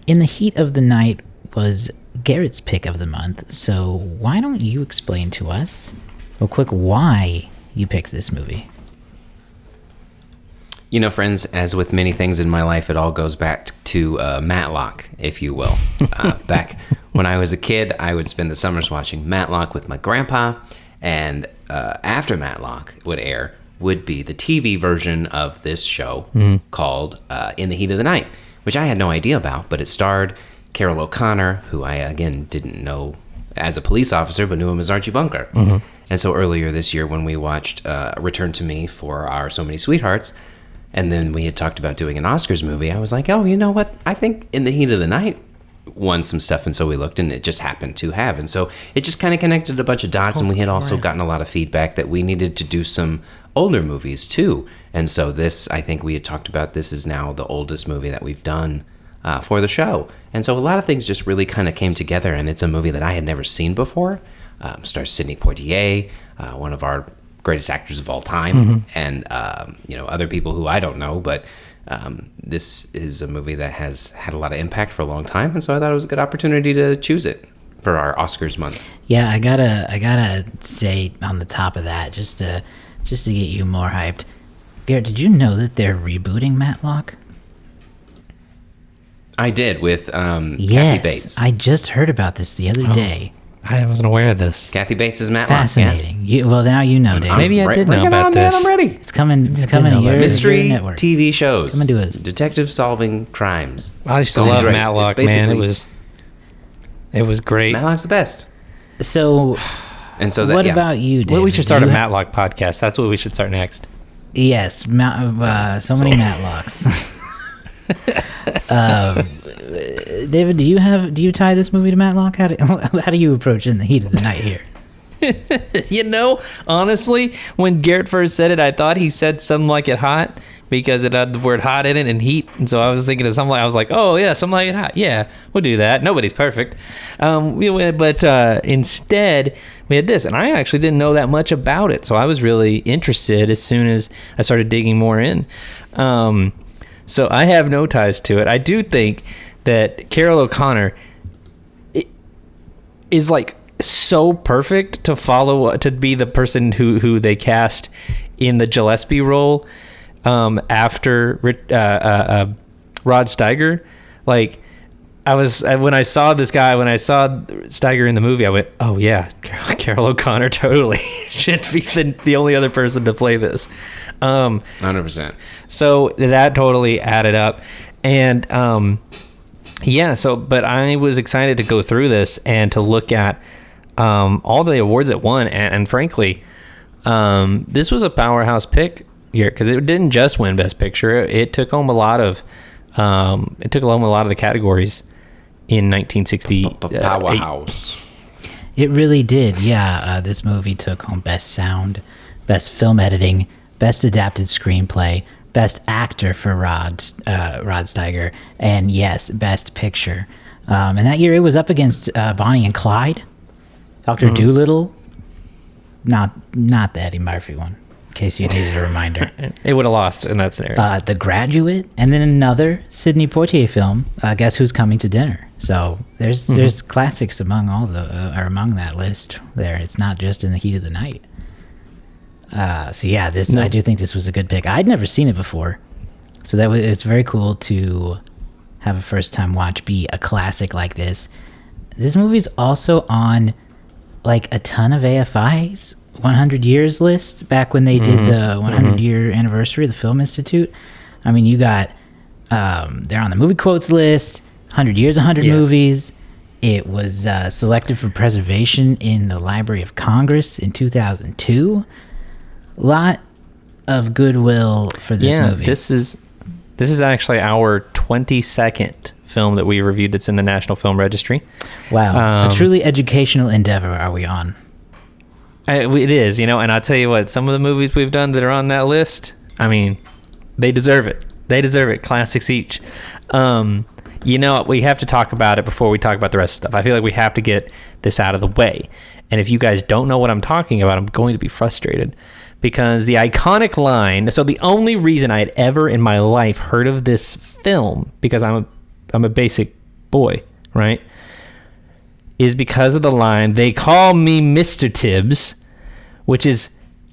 In the Heat of the Night was Garrett's pick of the month, so why don't you explain to us real quick why you picked this movie? You know, friends, as with many things in my life, it all goes back to Matlock, if you will. Back when I was a kid, I would spend the summers watching Matlock with my grandpa, and after Matlock would air would be the TV version of this show called In the Heat of the Night, which I had no idea about, but it starred Carroll O'Connor, who I, again, didn't know as a police officer, but knew him as Archie Bunker. And so earlier this year when we watched Return to Me for our So Many Sweethearts, and then we had talked about doing an Oscars movie, I was like, oh, you know what? I think In the Heat of the Night won some stuff. And so we looked, and it just happened to have. And so it just kind of connected a bunch of dots. And we had also gotten a lot of feedback that we needed to do some older movies too. And so this, I think we had talked about, this is now the oldest movie that we've done for the show. And so a lot of things just really kind of came together. And it's a movie that I had never seen before. Stars Sidney Poitier, one of our greatest actors of all time, and other people who I don't know, but this is a movie that has had a lot of impact for a long time, and so I thought it was a good opportunity to choose it for our Oscars month. Yeah, I gotta say on the top of that, just to get you more hyped, Garrett, did you know that they're rebooting Matlock? I did, with Yes, Kathy Bates. I just heard about this the other day. I wasn't aware of this. Kathy Bates is Matlock. Fascinating. Well, now you know, David. Maybe I did know about this. Man, I'm ready. It's coming. It's coming to your Mystery network. TV shows. Coming to us. Detective solving crimes. I used to love Great. Matlock, It's man. basically- It was great. Matlock's the best. So, And so that, what yeah. about you, David? Well, we should start Do a you Matlock podcast. That's what we should start next. Yes, so many Matlocks. David, do you tie this movie to Matlock? How do you approach In the Heat of the Night here? Honestly, when Garrett first said it, I thought he said something like it hot because it had the word hot in it and heat. And so I was thinking of something like, I was like, oh yeah, something like it hot. Yeah, we'll do that. Nobody's perfect. But instead we had this, and I actually didn't know that much about it. So I was really interested as soon as I started digging more in. So I have no ties to it. I do think that Carroll O'Connor is like so perfect to follow, to be the person who they cast in the Gillespie role after Rod Steiger. Like, when I saw Steiger in the movie, I went, oh yeah, Carroll O'Connor totally should be the only other person to play this. 100%. So that totally added up. And but I was excited to go through this and to look at all the awards it won, and frankly, this was a powerhouse pick here because it didn't just win Best Picture. It took home a lot of the categories in 1960. Powerhouse. It really did. Yeah, this movie took home Best Sound, Best Film Editing, Best Adapted Screenplay, Best Actor for Rod Steiger, and yes, Best Picture. And that year it was up against Bonnie and Clyde, Dr. Dolittle, not the Eddie Murphy one, in case you needed a reminder. It would have lost in that scenario. The Graduate, and then another Sidney Poitier film, Guess Who's Coming to Dinner. So there's classics among among that list there. It's not just In the Heat of the Night. I do think this was a good pick. I'd never seen it before, so it's very cool to have a first time watch be a classic like this. This movie's also on like a ton of AFI's 100 years list back when they did the 100 year anniversary of the Film Institute. I mean, you got they're on the movie quotes list, 100 years, 100 movies. It was selected for preservation in the Library of Congress in 2002. Lot of goodwill for this movie. This is actually our 22nd film that we reviewed that's in the National Film Registry. Wow. A truly educational endeavor are we on. It is, and I'll tell you what, some of the movies we've done that are on that list, I mean, they deserve it. They deserve it. Classics each. We have to talk about it before we talk about the rest of stuff. I feel like we have to get this out of the way. And if you guys don't know what I'm talking about, I'm going to be frustrated. Because the iconic line, so the only reason I had ever in my life heard of this film, because I'm a basic boy, right, is because of the line, "They call me Mr. Tibbs," which is,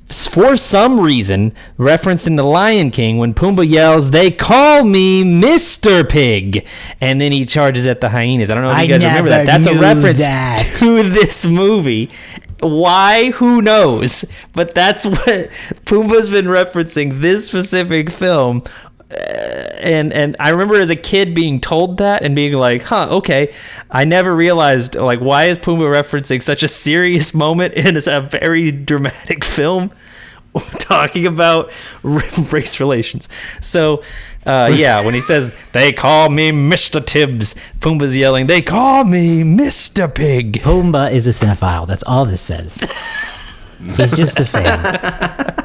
for some reason, referenced in The Lion King when Pumbaa yells, "They call me Mr. Pig," and then he charges at the hyenas. I don't know if you guys remember that. That's a reference to this movie. Why? Who knows? But that's what Pumbaa's been referencing this specific film. And I remember as a kid being told that and being like, huh, okay. I never realized, like, why is Pumbaa referencing such a serious moment in a very dramatic film talking about race relations? So, yeah, when he says, "They call me Mr. Tibbs," Pumbaa's yelling, "They call me Mr. Pig." Pumbaa is a cinephile. That's all this says. He's just a fan.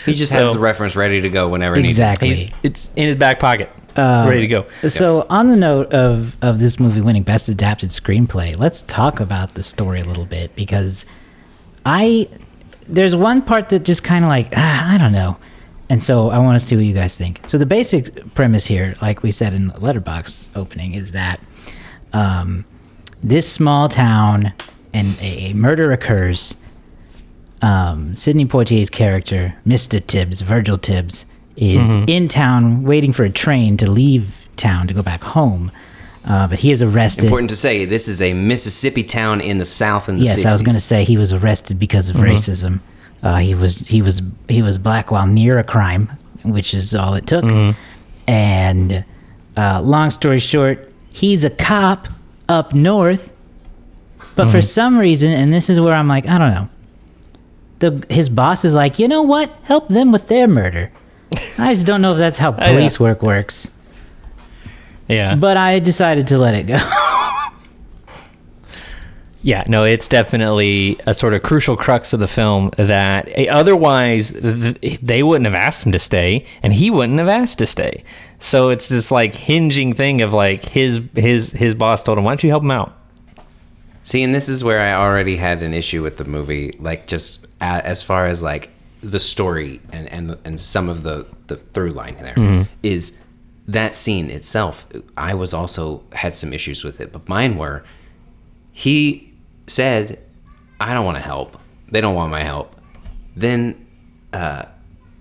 He just has the reference ready to go whenever exactly. needed. It's in his back pocket, ready to go. So on the note of this movie winning Best Adapted Screenplay, let's talk about the story a little bit, because there's one part that just kind of like, I don't know. And so I want to see what you guys think. So the basic premise here, like we said in the Letterboxd opening, is that this small town and a murder occurs. Sidney Poitier's character, Mr. Tibbs, Virgil Tibbs, is in town waiting for a train to leave town to go back home. But he is arrested. Important to say, this is a Mississippi town in the South in the 60s. Yes, I was going to say he was arrested because of racism. He was black while near a crime, which is all it took. And long story short, he's a cop up north. But for some reason, and this is where I'm like, I don't know. His boss is like, you know what? Help them with their murder. I just don't know if that's how police work works. Yeah. But I decided to let it go. Yeah, no, it's definitely a sort of crucial crux of the film that otherwise they wouldn't have asked him to stay, and he wouldn't have asked to stay. So it's this like hinging thing of like his boss told him, "Why don't you help him out?" See, and this is where I already had an issue with the movie, like just as far as like the story and some of the through line there is that scene itself. I was also had some issues with it, but mine were, he said, "I don't want to help. They don't want my help." Then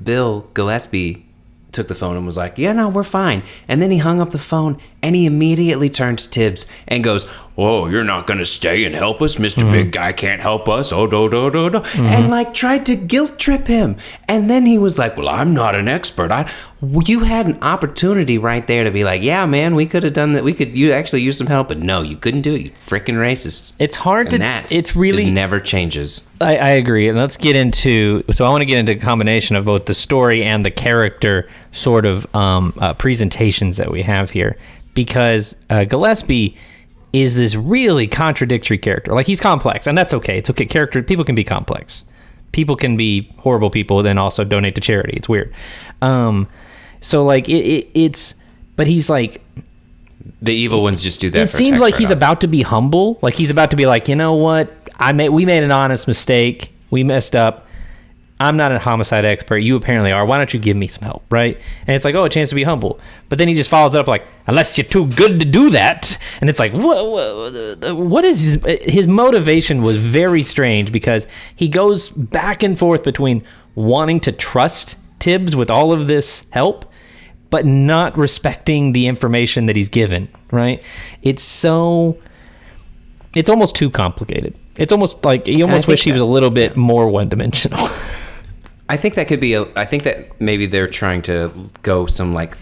Bill Gillespie took the phone and was like, "Yeah, no, we're fine." And then he hung up the phone and he immediately turned to Tibbs and goes, "Oh, you're not going to stay and help us? Mr. Big Guy can't help us. Oh, do. And like tried to guilt trip him. And then he was like, "Well, I'm not an expert. You had an opportunity right there to be like, yeah, man, we could have done that. You actually use some help, but no, you couldn't do it. You freaking racist." It's hard it's really never changes. I agree. And let's get into, so I want to get into a combination of both the story and the character sort of presentations that we have here, because Gillespie is this really contradictory character. Like, he's complex, and that's okay. It's okay. People can be complex. People can be horrible people, then also donate to charity. It's weird. So like it's, but he's like, the evil ones just do that. It seems like he's about to be humble. Like he's about to be like, you know what? We made an honest mistake. We messed up. I'm not a homicide expert. You apparently are. Why don't you give me some help, right? And it's like, oh, a chance to be humble. But then he just follows it up like, unless you're too good to do that. And it's like, what is his motivation was very strange, because he goes back and forth between wanting to trust Tibbs with all of this help, but not respecting the information that he's given, right? It's almost too complicated. It's almost like you almost wish he was a little bit more one-dimensional. I think that could be I think that maybe they're trying to go some like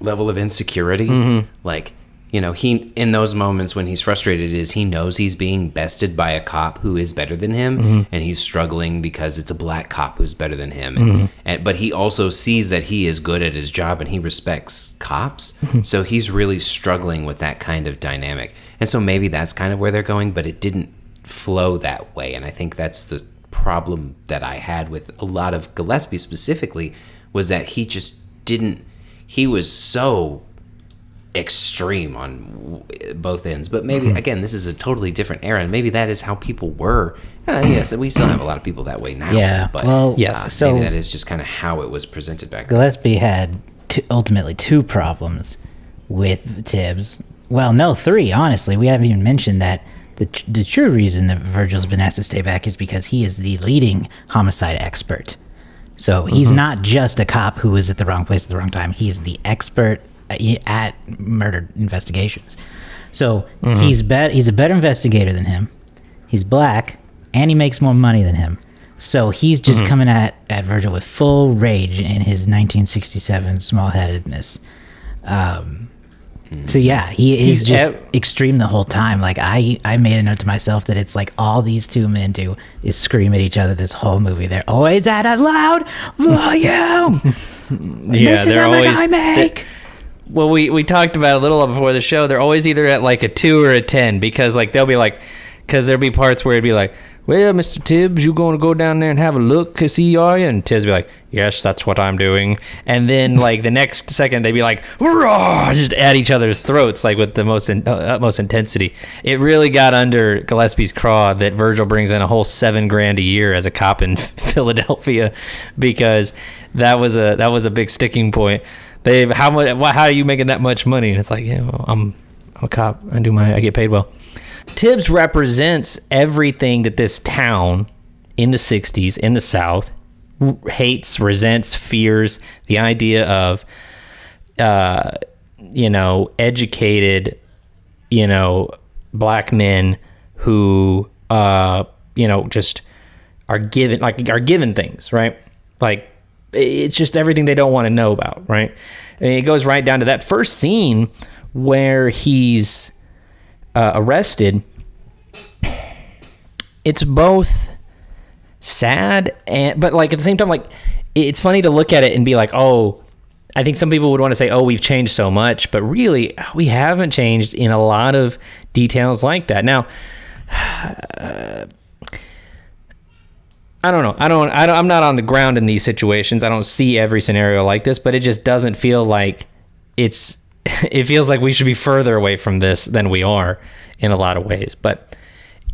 level of insecurity. Like, you know, he, in those moments when he's frustrated, he knows he's being bested by a cop who is better than him, and he's struggling because it's a black cop who's better than him. But he also sees that he is good at his job and he respects cops. So he's really struggling with that kind of dynamic. And so maybe that's kind of where they're going, but it didn't flow that way. And I think that's the problem that I had with a lot of Gillespie specifically, was that he just didn't, he was so extreme on both ends. But maybe again, this is a totally different era, and maybe that is how people were. Yes, we still have a lot of people that way now. Yeah, but well, yes. So maybe that is just kind of how it was presented back then. Gillespie had ultimately two problems. with Tibbs. Well, no, 3, honestly. We haven't even mentioned that the true reason that Virgil's been asked to stay back is because he is the leading homicide expert. So he's not just a cop who was at the wrong place at the wrong time. He's the expert at murder investigations. So he's a better investigator than him. He's black, and he makes more money than him. So he's just coming at Virgil with full rage in his 1967 small-headedness. So yeah, he's just extreme the whole time. Like I made a note to myself that it's like all these two men do is scream at each other this whole movie. They're always at a loud volume. This is how much I make. Well, we talked about a little before the show. They're always either at like a 2 or a 10 because like they'll be like, because there'll be parts where it'd be like, well, Mr. Tibbs, you going to go down there and have a look, see, are you? And Tibbs be like, yes, that's what I'm doing. And then, like, the next second, they'd be like, "Rah!" Just at each other's throats, like, with the utmost intensity. It really got under Gillespie's craw that Virgil brings in a whole $7,000 a year as a cop in Philadelphia, because that was a big sticking point. How are you making that much money? And it's like, yeah, well, I'm a cop. I get paid well. Tibbs represents everything that this town in the 60s in the South hates, resents, fears. The idea of, educated, black men who, just are given things, right? Like, it's just everything they don't want to know about, right? I mean, it goes right down to that first scene where he's arrested. It's both sad but like at the same time, like it's funny to look at it and be like, oh, I think some people would want to say, oh, we've changed so much, but really we haven't changed in a lot of details like that. Now, I don't know. I'm not on the ground in these situations. I don't see every scenario like this, but it just doesn't feel like it feels like we should be further away from this than we are in a lot of ways. But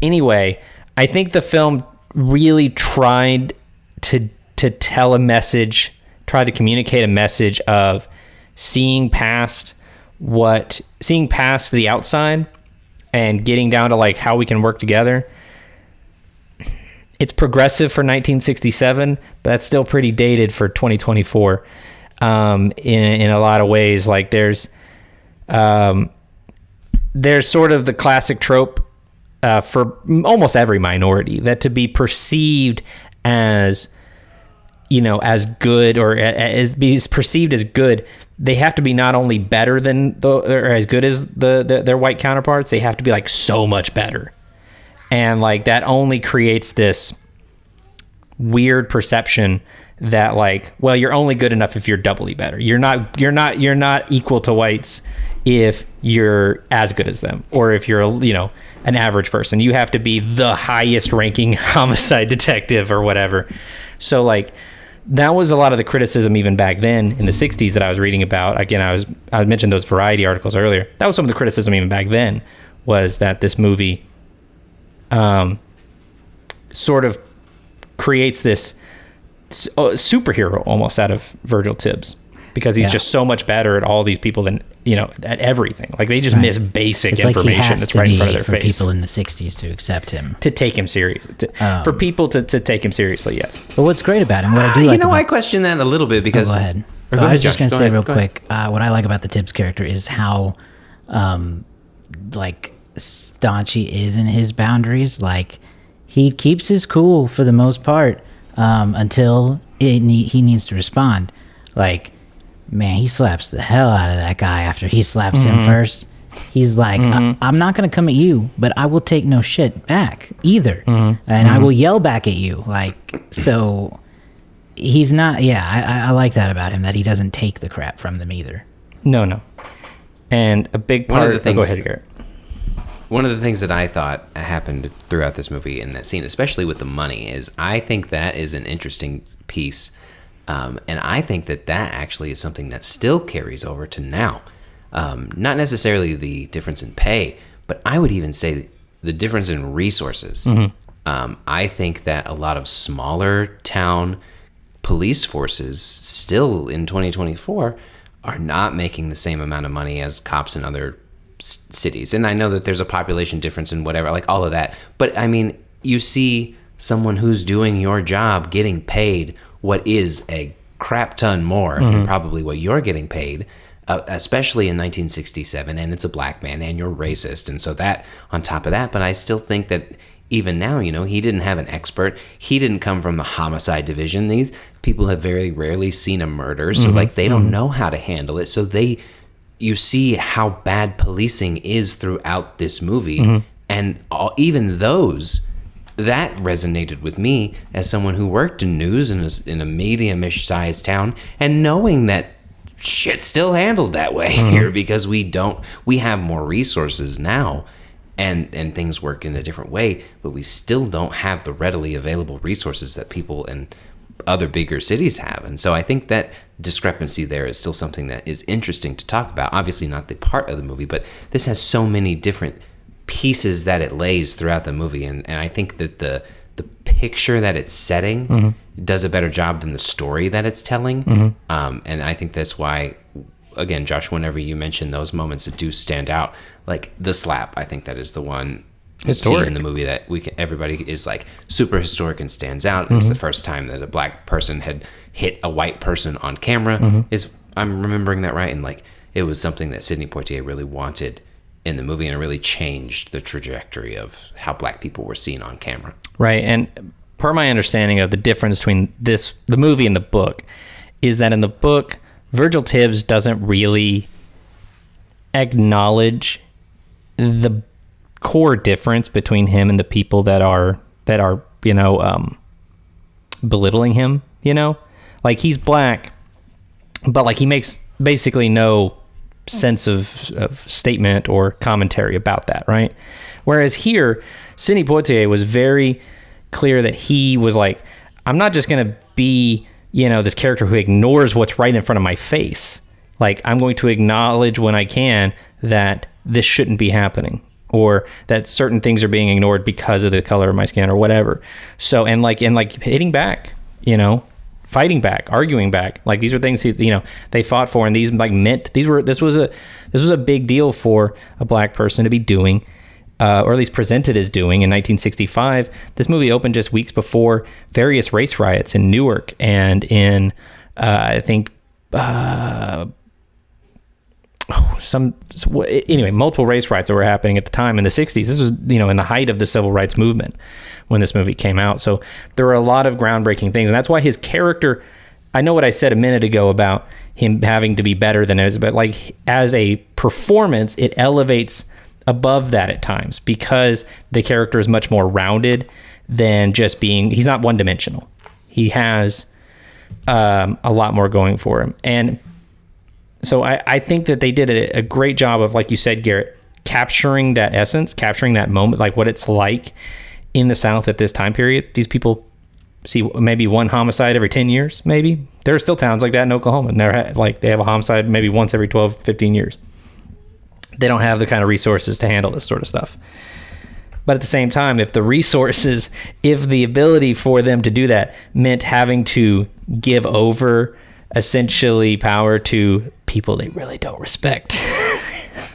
anyway, I think the film really tried to tell a message, tried to communicate a message of seeing past the outside and getting down to like how we can work together. It's progressive for 1967, but that's still pretty dated for 2024 in a lot of ways. Like there's sort of the classic trope for almost every minority that to be perceived as, as good or as be perceived as good, they have to be not only better than or as good as their white counterparts, they have to be like so much better. And like that only creates this weird perception that like, well, you're only good enough if you're doubly better. You're not equal to whites if you're as good as them, or if you're an average person. You have to be the highest ranking homicide detective or whatever. So like that was a lot of the criticism even back then in the 60s that I was reading about. Again, I mentioned those Variety articles earlier. That was some of the criticism even back then, was that this movie sort of creates this superhero almost out of Virgil Tibbs, because he's just so much better at all these people than at everything. Like they just miss basic information that's right in front of their face. People in the 60s to accept him, to take him serious, for people to take him seriously. Yes. But what's great about him, what I do like, I question that a little bit because. Go ahead. I was just going to say real quick. What I like about the Tibbs character is how, staunch he is in his boundaries. Like he keeps his cool for the most part until he needs to respond. Like, man, he slaps the hell out of that guy after he slaps him first. He's like, I'm not going to come at you, but I will take no shit back either. And I will yell back at you. Like, so he's not, I like that about him, that he doesn't take the crap from them either. No. And a big part of the things, go ahead, Garrett. One of the things that I thought happened throughout this movie in that scene, especially with the money, is I think that is an interesting piece. And I think that actually is something that still carries over to now. Not necessarily the difference in pay, but I would even say the difference in resources. I think that a lot of smaller town police forces still in 2024 are not making the same amount of money as cops in other cities. And I know that there's a population difference and whatever, like all of that. But I mean, you see someone who's doing your job getting paid what is a crap ton more than probably what you're getting paid, especially in 1967. And it's a black man and you're racist. And so that on top of that, but I still think that even now, you know, he didn't have an expert. He didn't come from the homicide division. These people have very rarely seen a murder. So like they don't know how to handle it. So you see how bad policing is throughout this movie. And even those, that resonated with me as someone who worked in news in a medium-ish sized town, and knowing that shit's still handled that way here because we have more resources now. And things work in a different way, but we still don't have the readily available resources that people in other bigger cities have. And so I think that discrepancy there is still something that is interesting to talk about. Obviously not the part of the movie, but this has so many different pieces that it lays throughout the movie. And I think that the picture that it's setting does a better job than the story that it's telling. And I think that's why, again, Josh, whenever you mention those moments that do stand out, like the slap, I think that is the one scene in the movie that everybody is like super historic and stands out. It was the first time that a black person had hit a white person on camera. I'm remembering that right, and like it was something that Sidney Poitier really wanted in the movie, and it really changed the trajectory of how black people were seen on camera. Right, and per my understanding of the difference between the movie and the book, is that in the book, Virgil Tibbs doesn't really acknowledge the core difference between him and the people that are belittling him, like he's black, but like he makes basically no sense of statement or commentary about that, right? Whereas here, Sidney Poitier was very clear that he was like, I'm not just going to be, this character who ignores what's right in front of my face. Like, I'm going to acknowledge when I can that this shouldn't be happening, or that certain things are being ignored because of the color of my skin or whatever. So, and hitting back, fighting back, arguing back. Like, these are things they fought for, and these this was a big deal for a black person to be doing, or at least presented as doing in 1965. This movie opened just weeks before various race riots in Newark and in multiple race riots that were happening at the time in the 60s. This was, in the height of the civil rights movement when this movie came out. So there were a lot of groundbreaking things. And that's why his character, I know what I said a minute ago about him having to be better than others, but like as a performance, it elevates above that at times because the character is much more rounded than just he's not one dimensional. He has a lot more going for him. And so I think that they did a great job of, like you said, Garrett, capturing that essence, capturing that moment, like what it's like in the South at this time period. These people see maybe one homicide every 10 years, maybe. There are still towns like that in Oklahoma. And they have a homicide maybe once every 12, 15 years. They don't have the kind of resources to handle this sort of stuff. But at the same time, if the ability for them to do that meant having to give over essentially power to people they really don't respect,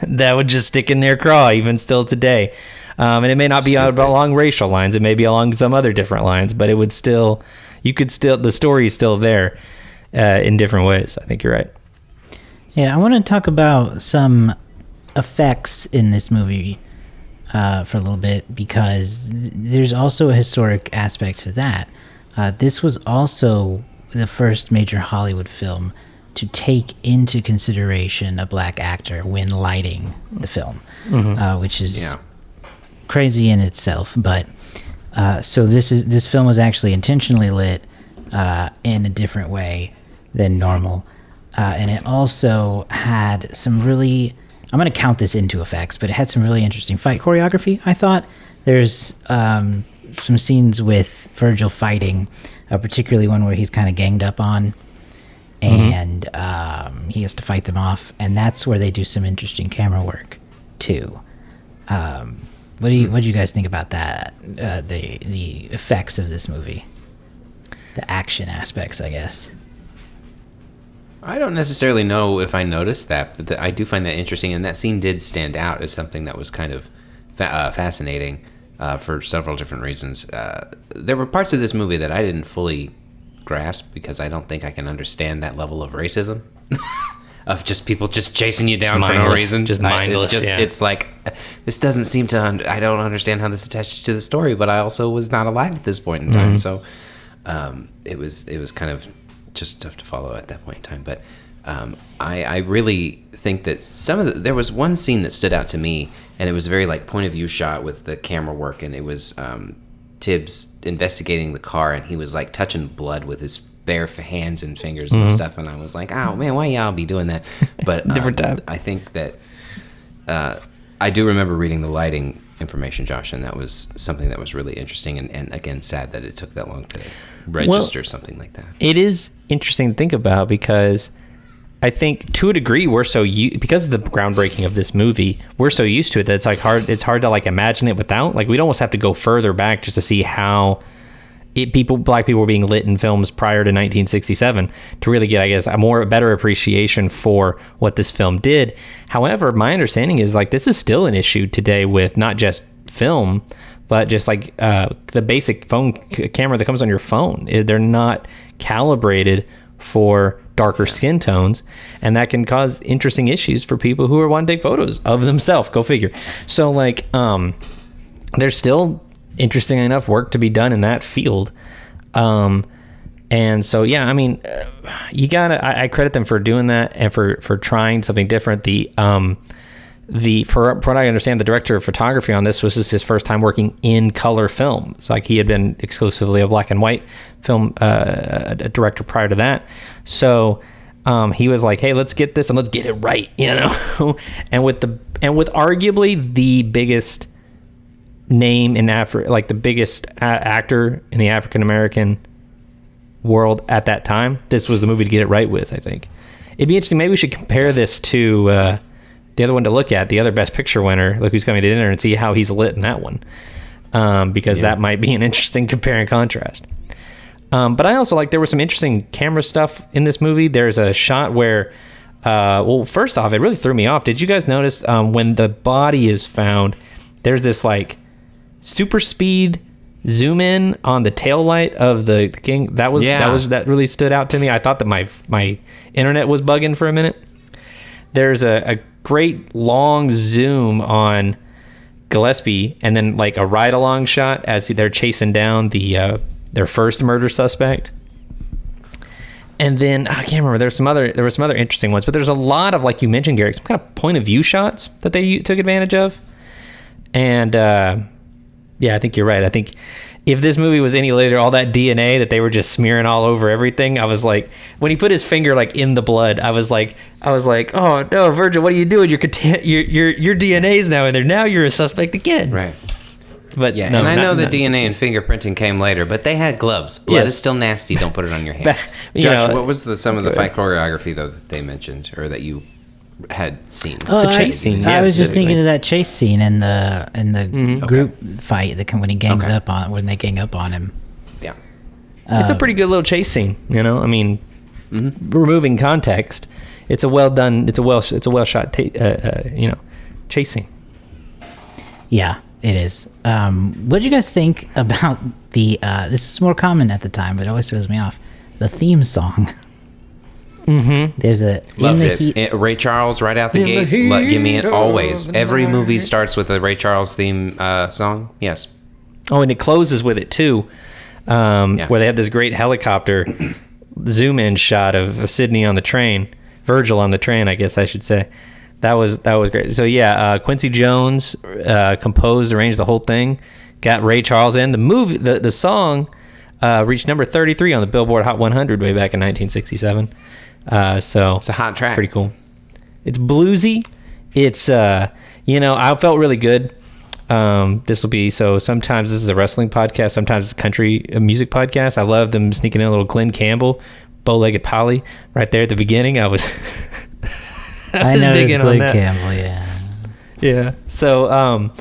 that would just stick in their craw even still today. And it may not be along racial lines, it may be along some other different lines, but it would still, the story is still there in different ways. I think you're right. Yeah, I want to talk about some effects in this movie for a little bit, because there's also a historic aspect to that. This was also the first major Hollywood film to take into consideration a black actor when lighting the film, which is crazy in itself. But so this film was actually intentionally lit in a different way than normal, and it also had some really, I'm going to count this into effects, but it had some really interesting fight choreography, I thought. There's some scenes with Virgil fighting, particularly one where he's kind of ganged up on, and he has to fight them off, and that's where they do some interesting camera work, too. What do you guys think about that, the effects of this movie? The action aspects, I guess. I don't necessarily know if I noticed that, but I do find that interesting, and that scene did stand out as something that was kind of fascinating for several different reasons. There were parts of this movie that I didn't fully grasp because I don't think I can understand that level of racism of just people just chasing you down for no reason. Just mindless. It's like, this doesn't seem to. I don't understand how this attaches to the story, but I also was not alive at this point in time, so it was kind of just tough to follow at that point in time. But I really think that there was one scene that stood out to me, and it was a very like point of view shot with the camera work, and it was Tibbs investigating the car, and he was like touching blood with his bare hands and fingers and stuff, and I was like, oh man, why y'all be doing that? But Different time. I think that I do remember reading the lighting information, Josh, and that was something that was really interesting, and again, sad that it took that long to register something like that. It is interesting to think about because I think to a degree because of the groundbreaking of this movie, we're so used to it that it's hard to like imagine it without. Like, we'd almost have to go further back just to see how black people were being lit in films prior to 1967 to really get, I guess, a better appreciation for what this film did. However, my understanding is like this is still an issue today with not just film, but just like the basic phone camera that comes on your phone. They're not calibrated for darker skin tones, and that can cause interesting issues for people who are wanting to take photos of themselves. Go figure. So like there's still interesting enough work to be done in that field, and so yeah, I mean, I credit them for doing that and for trying something different. For what I understand, the director of photography on this was his first time working in color film. It's like he had been exclusively a black and white film a director prior to that. So he was like, "Hey, let's get this and let's get it right," you know. and with arguably the biggest name in like the biggest actor in the African American world at that time, this was the movie to get it right with. I think it'd be interesting. Maybe we should compare this to the other one to look at, the other Best Picture winner, Look Who's Coming to Dinner, and see how he's lit in that one, because that might be an interesting compare and contrast. But I also like there was some interesting camera stuff in this movie. There's a shot where, first off, it really threw me off. Did you guys notice when the body is found, there's this like super speed zoom in on the tail light of the king? That really stood out to me. I thought that my internet was bugging for a minute. There's a great long zoom on Gillespie, and then like a ride along shot as they're chasing down their first murder suspect. And then I can't remember. There were some other interesting ones, but there's a lot of, like you mentioned, Garrett, some kind of point of view shots that they took advantage of. And I think you're right. I think if this movie was any later, all that DNA that they were just smearing all over everything, I was like, when he put his finger like in the blood, I was like, oh no, Virgil, what are you doing? Your DNA's now in there. Now you're a suspect again. Right. But yeah, and I know the DNA and fingerprinting came later, but they had gloves. Blood is still nasty. Don't put it on your hand. Josh, what was some of the fight choreography though that they mentioned or that you had seen? Oh, the chase scene. I was just thinking of that chase scene in the group fight when he gangs up on when they gang up on him. Yeah, it's a pretty good little chase scene. You know, I mean, removing context, it's a well done. It's a well shot. Chase scene. Yeah, it is. What do you guys think about the? This was more common at the time, but it always throws me off. The theme song. Mm-hmm. There's a loved it. Ray Charles right out the gate. Give me it always. Every movie starts with a Ray Charles theme song. Yes. Oh, and it closes with it too, where they have this great helicopter zoom in shot of Sidney on the train, Virgil on the train, I guess I should say. That was great. So yeah, Quincy Jones composed, arranged the whole thing, got Ray Charles in. The movie, the song reached number 33 on the Billboard Hot 100 way back in 1967. So it's a hot track. Pretty cool. It's bluesy. It's I felt really good. This will be sometimes this is a wrestling podcast, sometimes it's a country music podcast. I love them sneaking in a little Glenn Campbell, Bow-Legged Polly right there at the beginning. I was I know it's Glenn Campbell, yeah. So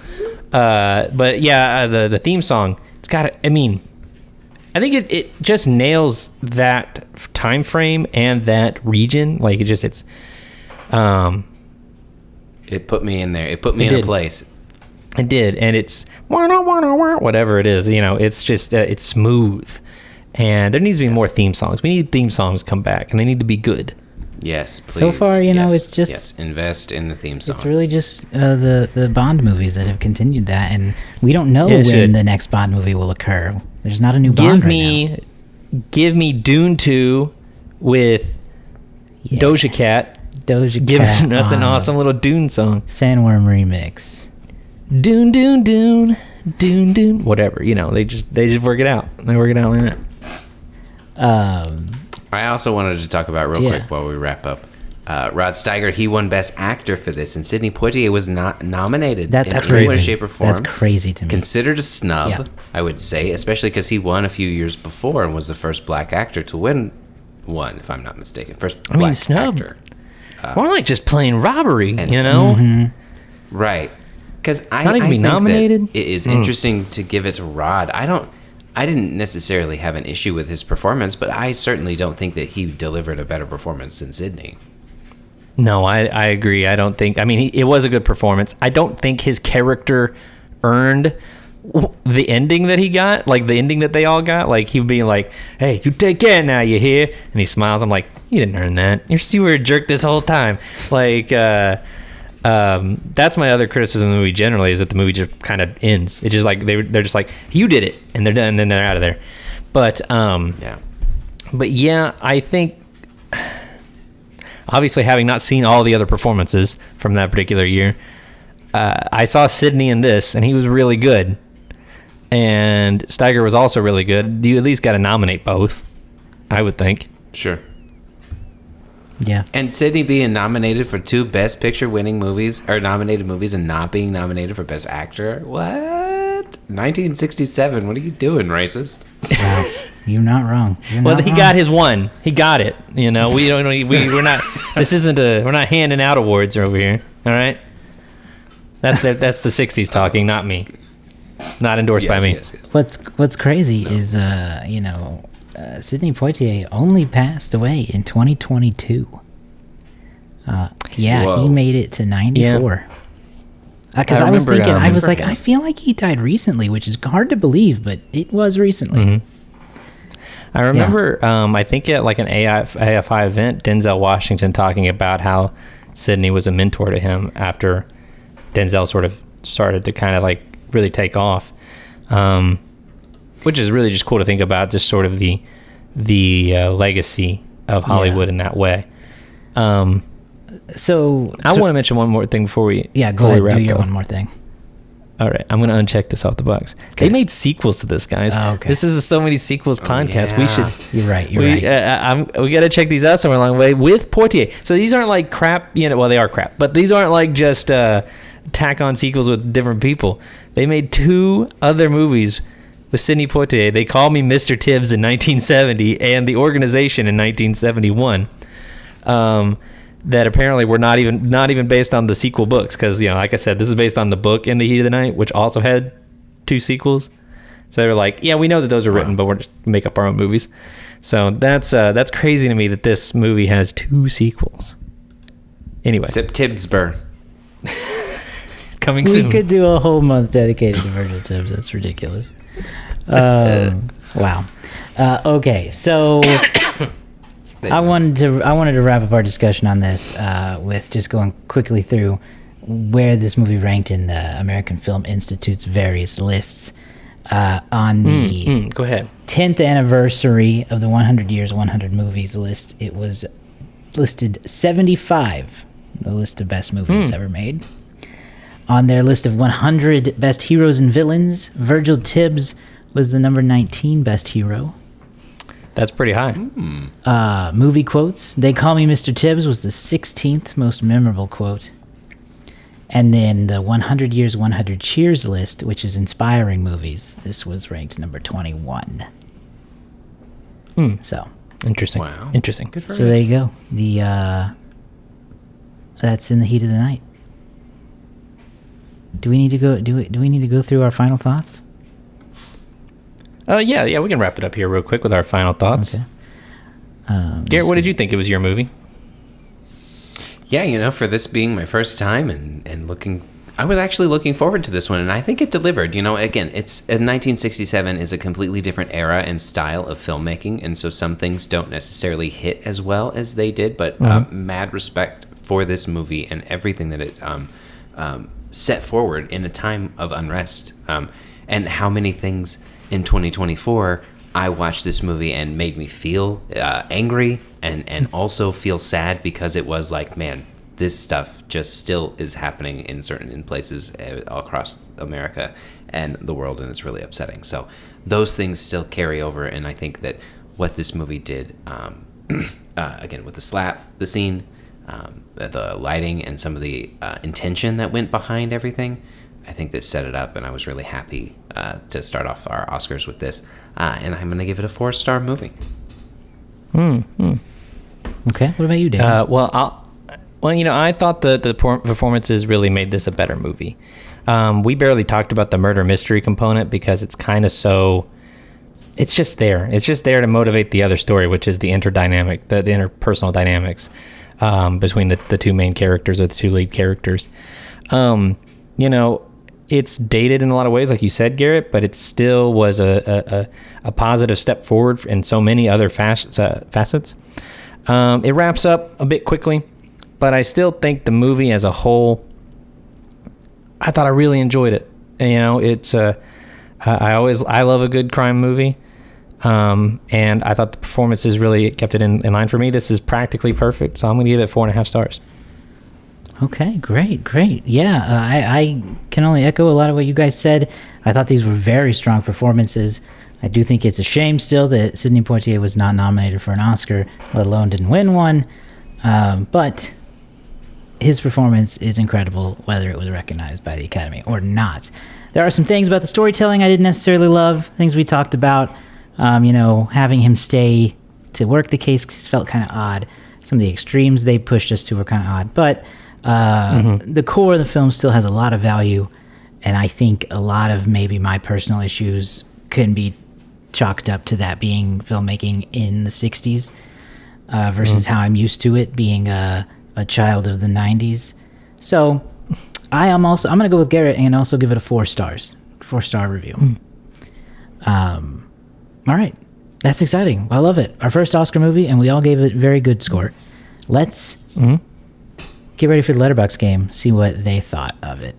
but yeah, the theme song, it's got I think it just nails that time frame and that region. Like it's It put me in there. It put me in a place. It did, and it's whatever it is. It's just it's smooth, and there needs to be more theme songs. We need theme songs to come back, and they need to be good. Yes, please. So far, it's just... Yes, invest in the theme song. It's really just the Bond movies that have continued that, and we don't know when the next Bond movie will occur. There's not a new Bond right now. Give me Dune 2 with Doja Cat. Giving us an awesome little Dune song. Sandworm remix. Dune, Dune, Dune, Dune, Dune. Whatever, they just work it out. They work it out like that. I also wanted to talk about real quick while we wrap up. Rod Steiger, he won Best Actor for this, and Sidney Poitier was not nominated in any way, shape, or form. That's crazy to me. Considered a snub, I would say, especially because he won a few years before and was the first black actor to win one, if I'm not mistaken. First black actor. More like just plain robbery, Right. Because I not even think nominated. That it is interesting to give it to Rod. I didn't necessarily have an issue with his performance, but I certainly don't think that he delivered a better performance than Sidney. No, I agree. I don't think... I mean, it was a good performance. I don't think his character earned the ending that he got, like the ending that they all got. Like, he being like, hey, you take care now, you hear? And he smiles. I'm like, you didn't earn that. You were a jerk this whole time. Like, that's my other criticism of the movie generally, is that the movie just kind of ends. It's just like, they're just like, you did it, and they're done, and then they're out of there. But, I think... Obviously, having not seen all the other performances from that particular year, I saw Sidney in this, and he was really good. And Steiger was also really good. You at least got to nominate both, I would think. Sure. Yeah. And Sidney being nominated for 2 Best Picture winning movies, or nominated movies, and not being nominated for Best Actor? What? 1967. What are you doing, racist? Wow. You're not wrong. He got his one. He got it. We don't. We're not. This isn't a. We're not handing out awards over here. All right. That's the '60s talking, not me. Not endorsed by me. Yes. What's crazy is Sidney Poitier only passed away in 2022. He made it to 94. Because I was thinking, I feel like he died recently, which is hard to believe, but it was recently. Mm-hmm. I remember, I think at like an AFI event, Denzel Washington talking about how Sidney was a mentor to him after Denzel sort of started to kind of like really take off, which is really just cool to think about, just sort of the legacy of Hollywood in that way. So I want to mention one more thing before we go ahead, do your one more thing. All right, I'm going to uncheck this off the box. Okay. They made sequels to this, guys. Oh, okay. This is a So Many Sequels podcast. We should... You're right. We got to check these out somewhere along the way with Poitier. So these aren't like crap, well, they are crap, but these aren't like just tack-on sequels with different people. They made 2 other movies with Sidney Poitier. They Call Me Mr. Tibbs in 1970 and The Organization in 1971. That apparently were not even based on the sequel books, because like I said, this is based on the book In the Heat of the Night, which also had 2 sequels. So they were like, we know that those are written, but we're just make up our own movies. So that's crazy to me that this movie has 2 sequels. Anyway, Tibbsburg coming soon. We could do a whole month dedicated to Virgil Tibbs. That's ridiculous. Wow. Okay, so. I wanted to wrap up our discussion on this with just going quickly through where this movie ranked in the American Film Institute's various lists. On the go ahead. 10th anniversary of the 100 Years, 100 Movies list, it was listed 75, the list of best movies ever made. On their list of 100 best heroes and villains, Virgil Tibbs was the number 19 best hero. That's pretty high. Movie quotes. They Call Me Mr. Tibbs was the 16th most memorable quote. And then the 100 Years, 100 Cheers list, which is inspiring movies. This was ranked number 21. So. Interesting. Wow. Interesting. Good for So there you go. That's In the Heat of the Night. Do we need to go through our final thoughts? Yeah, we can wrap it up here real quick with our final thoughts. Okay. Garrett, what did you think? It was your movie? Yeah, for this being my first time and I was actually looking forward to this one, and I think it delivered. Again, it's 1967 is a completely different era and style of filmmaking, and so some things don't necessarily hit as well as they did, but mad respect for this movie and everything that it set forward in a time of unrest, and how many things in 2024 I watched this movie and made me feel angry and also feel sad, because it was like, man, this stuff just still is happening in certain places all across America and the world, and it's really upsetting. So those things still carry over, and I think that what this movie did, again, with the slap, the scene, the lighting, and some of the intention that went behind everything, I think that set it up, and I was really happy to start off our Oscars with this, and I'm going to give it a 4-star movie. Okay, what about you, Dave? I thought the performances really made this a better movie. We barely talked about the murder mystery component because it's kind of it's just there. It's just there to motivate the other story, which is the interdynamic, the interpersonal dynamics between the two main characters, or the two lead characters. It's dated in a lot of ways, like you said, Garrett, but it still was a positive step forward in so many other facets. It wraps up a bit quickly, but I still think the movie as a whole, I thought I really enjoyed it. It's I love a good crime movie, and I thought the performances really kept it in line for me. This is practically perfect, so I'm going to give it 4.5 stars. Okay, great. Yeah, I can only echo a lot of what you guys said. I thought these were very strong performances. I do think it's a shame still that Sidney Poitier was not nominated for an Oscar, let alone didn't win one. But his performance is incredible, whether it was recognized by the Academy or not. There are some things about the storytelling I didn't necessarily love, things we talked about. Having him stay to work the case just felt kind of odd. Some of the extremes they pushed us to were kind of odd. But the core of the film still has a lot of value, and I think a lot of maybe my personal issues can be chalked up to that being filmmaking in the 60s versus how I'm used to it being a child of the 90s. So I'm going to go with Garrett and also give it a 4 stars. 4-star review. All right. That's exciting. I love it. Our first Oscar movie, and we all gave it a very good score. Let's get ready for the Letterboxd game, see what they thought of it.